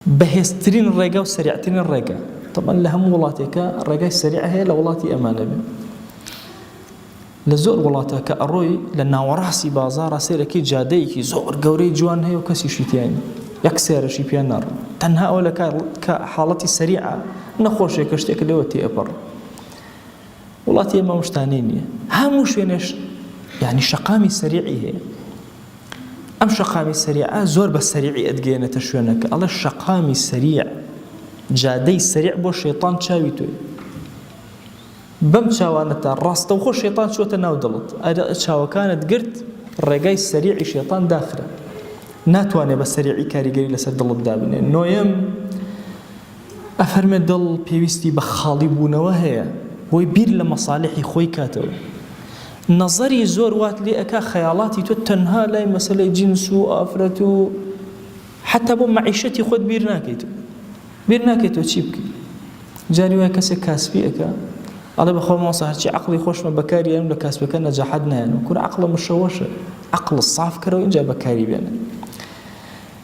بەهێزترین ڕێگە و سەریعترین ڕێگە طبعا لە هەموو وڵاتێکە ڕێگای سەریع هەیە لە وڵاتی ئەمانە بێ لە زۆر وڵاتە کە ئەڕۆی لە ناوەڕاستی بازاڕە سێرەکەی جادەیەکی زۆر گەورەی جوان هەیە و کەسیشی تیان یەک سێرەشی پێ ناڕ تەنها ئەو لە کە حاڵەتی سەریعە نەخۆشێکە شتێک لێوە تێئەپەڕ وڵاتی ئێمە ئەو شتانەی نییە هەموو شوێنێش یعنی شەقامی سەریعی هەیە ئەم شەقامی سەریعە زۆر بە سەریعی ئەدگەێنێتە شوێنەکە ئەڵێ شەقامی سەریع جادەی سەریع بۆ شەیطان چاوی تۆی بەم چاوانەتە ڕاستەوخۆ شەیطان چۆتە ناو دڵت چاوەکانت گرت ڕێگای سەریعی شەیطان داخرە ناتوانێ بە سەریعی کاریگەری لەسەر دڵت دابنێ نۆیەم ئەفەرمێ دڵ پێویستی بە خاڵی بوونەوە هەیە بۆی بیر لە مەساڵحی خۆی کاتەوە نەزەری زۆر وات لێ ئەکا خەیاڵاتی تۆ تەنها لای مەسەلەی جنس و ئافرەت و حتا بۆ مەعیشەتی خۆت بیر ناکەیتەوە چی بکەی جاری وایە کەسێک کاسبی ئەکا ئەڵێ بەخۆ ماسە هەرچی عەقڵی خۆشمە بەکاری ئەم لە کاسبەکە نەجاحەت نایەن و کورە عەقڵە مشەوەشە عەقڵ ساف کەرەوە اینجا بەکاری بێنە